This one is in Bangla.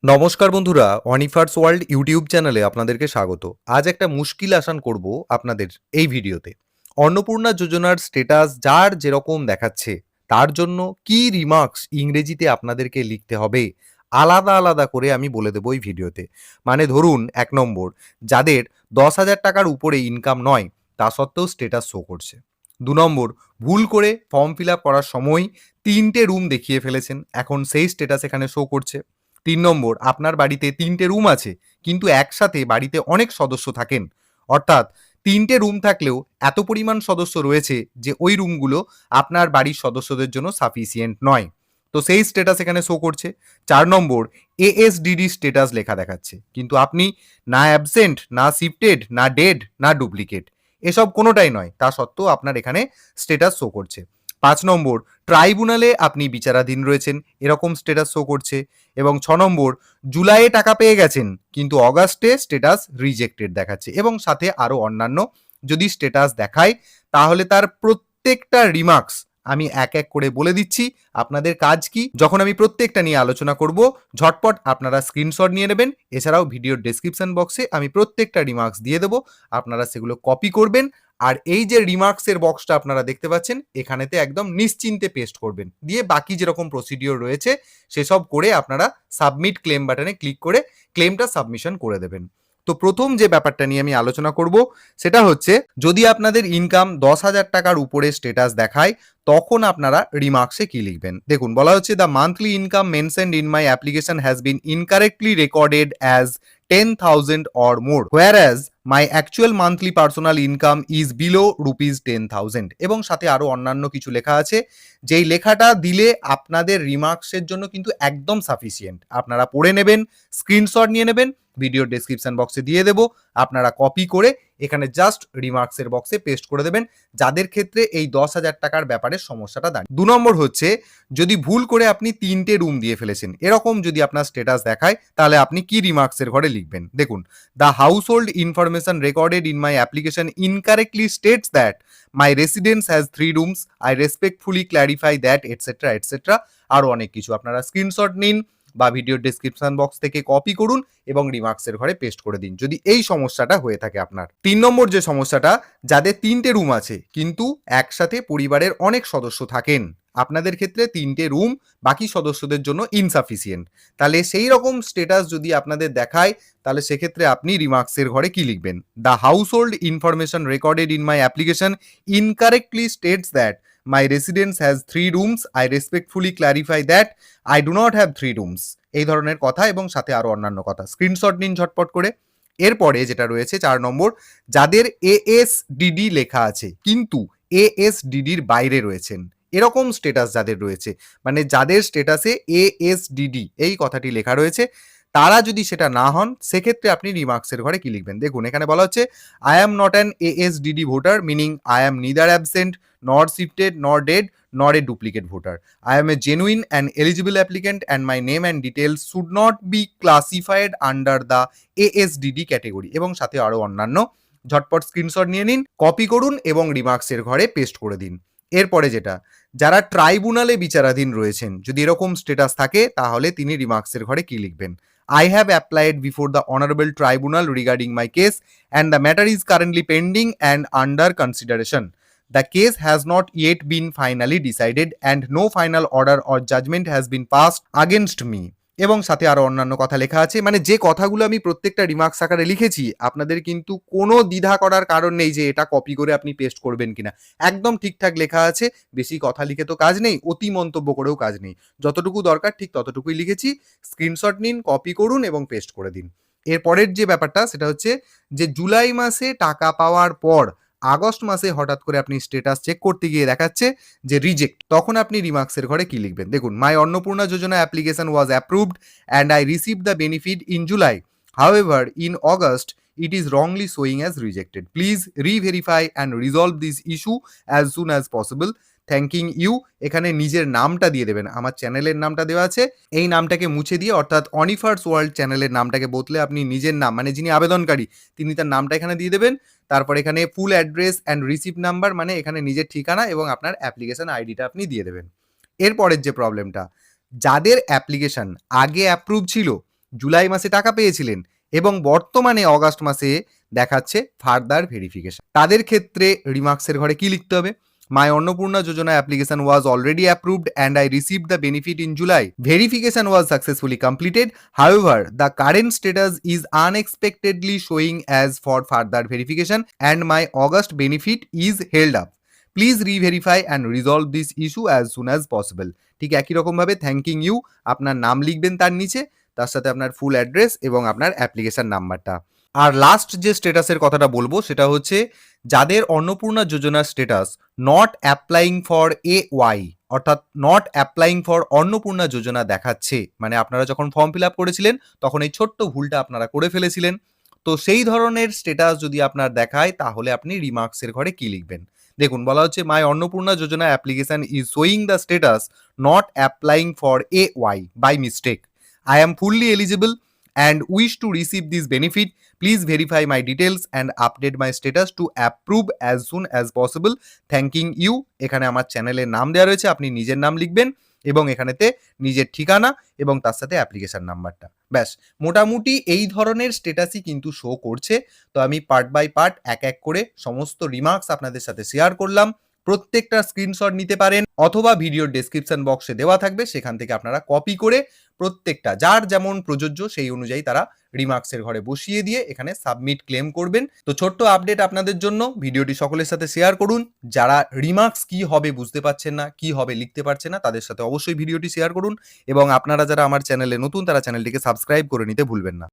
নমস্কার বন্ধুরা, অনিফার্স ওয়ার্ল্ড ইউটিউব চ্যানেলে আপনাদেরকে স্বাগত। আজ একটা মুশকিল আসান করব আপনাদের এই ভিডিওতে। অন্নপূর্ণা যোজনার স্ট্যাটাস যার যেরকম দেখাচ্ছে, তার জন্য কি রিমার্কস ইংরেজিতে আপনাদেরকে লিখতে হবে, আলাদা, আলাদা করে আমি বলে দেব এই ভিডিওতে। মানে ধরুন ১ নম্বর, যাদের ১০,০০০ টাকার উপরে ইনকাম নয়, তা সত্ত্বেও স্ট্যাটাস শো করছে। ২ নম্বর, ভুল করে ফর্ম ফিল আপ করার সময় ৩ টে রুম দেখিয়ে ফেলেছেন, এখন সেই স্ট্যাটাস এখানে শো করছে। ৩ নম্বর, আপনার বাড়িতে ৩ টে রুম আছে, কিন্তু একসাথে বাড়িতে অনেক সদস্য থাকেন। অর্থাৎ ৩ টে রুম থাকলেও এত পরিমাণ সদস্য রয়েছে যে ওই রুমগুলো আপনার বাড়ির সদস্যদের জন্য সাফিসিয়েন্ট নয়। তো সেই স্ট্যাটাস এখানে শো করছে। ৪ নম্বর, এএসডিডি স্ট্যাটাস লেখা দেখাচ্ছে। কিন্তু আপনি না অ্যাবসেন্ট, না শিফটেড, না ডেড, না ডুপ্লিকেট। এসব কোনোটাই নয়। তা সত্ত্বেও আপনার এখানে স্ট্যাটাস শো করছে। ৫ নম্বর, ট্রাইব্যুনালে আপনি বিচারাধীন রয়েছেন, এরকম স্ট্যাটাস শো করছে। এবং ৬ নম্বর, জুলাইয়ে টাকা পেয়ে গেছেন কিন্তু অগাস্টে স্ট্যাটাস রিজেক্টেড দেখাচ্ছে, এবং সাথে আরো অন্যান্য যদি স্ট্যাটাস দেখায় তাহলে তার প্রত্যেকটা রিমার্কস আমি এক এক করে বলে দিচ্ছি। আপনাদের কাজ কি, যখন আমি প্রত্যেকটা নিয়ে আলোচনা করব, ঝটপট আপনারা স্ক্রিনশট নিয়ে নেবেন। এছাড়াও ভিডিওর ডেসক্রিপশন বক্সে আমি প্রত্যেকটা রিমার্কস দিয়ে দেবো, আপনারা সেগুলো কপি করবেন। আর এই যে রিমার্কসের বক্সটা আপনারা দেখতে পাচ্ছেন, এখানেতে একদম নিশ্চিন্তে পেস্ট করবেন, দিয়ে বাকি যেরকম প্রসিডিওর রয়েছে সেসব করে আপনারা সাবমিট ক্লেম বাটনে ক্লিক করে ক্লেমটা সাবমিশন করে দেবেন। তো প্রথম যে ব্যাপারটা নিয়ে আমি আলোচনা করব সেটা হচ্ছে, যদি আপনাদের ইনকাম ১০,০০০ টাকার উপরে স্ট্যাটাস দেখায়, তখন আপনারা রিমার্কসে কি লিখবেন। দেখুন, বলা হচ্ছে the monthly income mentioned in my application has been incorrectly recorded as 10,000 or more, whereas my actual monthly personal income is below rupees 10,000, এবং সাথে আরো অন্যান্য কিছু লেখা আছে। যেই লেখাটা দিলে আপনাদের রিমার্কসের জন্য কিন্তু একদম সাফিসিয়েন্ট। আপনারা পড়ে নেবেন, স্ক্রিনশট নিয়ে নেবেন, ভিডিওর ডেসক্রিপশন বক্সে দিয়ে দেবো, আপনারা কপি করে এখানে জাস্ট রিমার্কসের বক্সে পেস্ট করে দেবেন, যাদের ক্ষেত্রে এই ১০,০০০ টাকার ব্যাপারে সমস্যাটা দাঁড়ায়। ২ নম্বর হচ্ছে, যদি ভুল করে আপনি ৩ টে রুম দিয়ে ফেলেছেন, এরকম যদি আপনার স্ট্যাটাস দেখায়, তাহলে আপনি কি রিমার্কসের ঘরে লিখবেন। দেখুন, the house hold information recorded in my application incorrectly states that my residence has 3 rooms, I respectfully clarify that, etcetera etcetera. আরও অনেক কিছু আপনারা স্ক্রিনশট নিন বা ভিডিওর ডেসক্রিপশন বক্স থেকে কপি করুন এবং রিমার্কসের ঘরে পেস্ট করে দিন, যদি এই সমস্যাটা হয়ে থাকে আপনার। ৩ নম্বর যে সমস্যাটা, যাদের ৩ টে রুম আছে কিন্তু একসাথে পরিবারের অনেক সদস্য থাকেন, আপনাদের ক্ষেত্রে ৩ টে রুম বাকি সদস্যদের জন্য ইনসাফিসিয়েন্ট, তাহলে সেই রকম স্ট্যাটাস যদি আপনাদের দেখায়, তাহলে সেক্ষেত্রে আপনি রিমার্কসের ঘরে কি লিখবেন। The house hold information recorded in my application incorrectly states that my residence has 3 rooms, I respectfully clarify that I do not have 3 rooms. এই ধরনের কথা এবং সাথে আরো অন্যান্য কথা স্ক্রিনশট নিন ঝটপট করে। এরপরে যেটা রয়েছে ৪ নম্বর, যাদের এএসডিডি লেখা আছে কিন্তু এএসডিডির বাইরে রয়েছেন, এরকম স্ট্যাটাস যাদের রয়েছে, মানে যাদের স্ট্যাটাসে এএসডিডি এই কথাটি লেখা রয়েছে, তারা যদি সেটা না হন, সেক্ষেত্রে আপনি রিমার্কসের ঘরে কি লিখবেন। দেখুন, এখানে বলা হচ্ছে, I am not an ASDD voter, meaning I am neither absent, not shifted, not dead, nor a duplicate voter. I am a genuine and eligible applicant and my name and details should not be classified under the ASDD category, এবং সাথে আরো অন্যান্য। ঝটপট স্ক্রিনশট নিয়ে নিন, কপি করুন এবং রিমার্কসের ঘরে পেস্ট করে দিন। এরপরে যেটা, যারা ট্রাইব্যুনালে বিচারাধীন রয়েছেন, যদি এরকম স্ট্যাটাস থাকে, তাহলে তিনি রিমার্কসের ঘরে কি লিখবেন। I have applied before the honorable tribunal regarding my case and the matter is currently pending and under consideration. The case has not yet been finally decided and no final order or judgment has been passed against me, এবং সাথে আরো অন্যান্য কথা লেখা আছে। মানে যে কথাগুলো আমি প্রত্যেকটা রিমার্কস আকারে লিখেছি, আপনাদের কিন্তু কোনো দ্বিধা করার কারণ নেই যে এটা কপি করে আপনি পেস্ট করবেন কিনা, একদম ঠিকঠাক লেখা আছে। বেশি কথা লিখে তো কাজ নেই, অতি মন্তব্য করেও কাজ নেই, যতটুকু দরকার ঠিক ততটুকুই লিখেছি। স্ক্রিনশট নিন, কপি করুন এবং পেস্ট করে দিন। এরপরের যে ব্যাপারটা সেটা হচ্ছে, যে জুলাই মাসে টাকা পাওয়ার পর আগস্ট মাসে হঠাৎ করে আপনি স্ট্যাটাস চেক করতে গিয়ে দেখাচ্ছে যে রিজেক্ট, তখন আপনি রিমার্কসের ঘরে কি লিখবেন। দেখুন, my Annapurna Yojana application was approved and I receive the benefit in July, however in August it is wrongly showing as rejected. Please re-verify and resolve this issue as soon as possible. Thanking you. এখানে নিজের নামটা দিয়ে দেবেন, আমার চ্যানেলের নামটা দেওয়া আছে, এই নামটাকে মুছে দিয়ে, অর্থাৎ অনিফার্স ওয়ার্ল্ড চ্যানেলের নামটাকে বদলে আপনি নিজের নাম, মানে যিনি আবেদনকারী তিনি তার নামটা এখানে দিয়ে দেবেন। তারপর এখানে full address and receipt number, মানে এখানে নিজের ঠিকানা এবং আপনার অ্যাপ্লিকেশন আইডিটা আপনি দিয়ে দেবেন। এরপরের যে প্রবলেমটা, যাদের অ্যাপ্লিকেশন আগে অ্যাপ্রুভ ছিল জুলাই মাসে টাকা পেয়েছিলেন এবং বর্তমানে অগাস্ট মাসে দেখাচ্ছে ফার্দার ভেরিফিকেশন, তাদের ক্ষেত্রে রিমার্কসের ঘরে কি লিখতে হবে? My Annapurna Yojana application was already approved and I received the benefit in July. Verification was successfully completed. However, the current status is unexpectedly showing as for further verification and my August benefit is held up. Please re-verify and resolve this issue as soon as possible. ঠিক একই রকম ভাবে থ্যাঙ্কিং ইউ আপনার নাম লিখবেন তার নিচে, তার সাথে আপনার ফুল অ্যাড্রেস এবং আপনার অ্যাপ্লিকেশন নাম্বারটা। আর লাস্ট যে স্ট্যাটাসের কথাটা বলবো সেটা হচ্ছে যাদের অন্নপূর্ণা যোজনার status not applying for why, অর্থাৎ not applying for Annapurna Yojana দেখাচ্ছে, মানে আপনারা যখন ফর্ম ফিল আপ করেছিলেন তখন এই ছোট্ট ভুলটা আপনারা করে ফেলেছিলেন। তো সেই ধরনের স্ট্যাটাস যদি আপনার দেখায় তাহলে আপনি রিমার্কসের ঘরে কি লিখবেন? দেখুন বলা হচ্ছে my Annapurna Yojana application is showing the status not applying for why by mistake. I am fully eligible and wish to receive this benefit. Please verify my details and update my status to approve as soon as possible. Thanking you. এখানে আমার চ্যানেলের নাম দেওয়া রয়েছে, আপনি নিজের নাম লিখবেন এবং এখানেতে নিজের ঠিকানা এবং তার সাথে অ্যাপ্লিকেশন নাম্বারটা। ব্যাস, মোটামুটি এই ধরনের স্ট্যাটাসই কিন্তু শো করছে। তো আমি পার্ট বাই পার্ট এক এক করে সমস্ত রিমার্কস আপনাদের সাথে শেয়ার করলাম। প্রত্যেকটা স্ক্রিনশট নিতে পারেন অথবা ভিডিওর ডেসক্রিপশন বক্সে দেওয়া থাকবে, সেখান থেকে আপনারা কপি করে প্রত্যেকটা যার যেমন প্রযোজ্য সেই অনুযায়ী তারা রিমার্কসের ঘরে বসিয়ে দিয়ে এখানে সাবমিট ক্লেম করবেন। তো ছোট্ট আপডেট আপনাদের জন্য, ভিডিওটি সকলের সাথে শেয়ার করুন। যারা রিমার্কস কি হবে বুঝতে পারছেন না, কি হবে লিখতে পারছেন না, তাদের সাথে অবশ্যই ভিডিওটি শেয়ার করুন এবং আপনারা যারা আমার চ্যানেলে নতুন তারা চ্যানেলটিকে সাবস্ক্রাইব করে নিতে ভুলবেন না।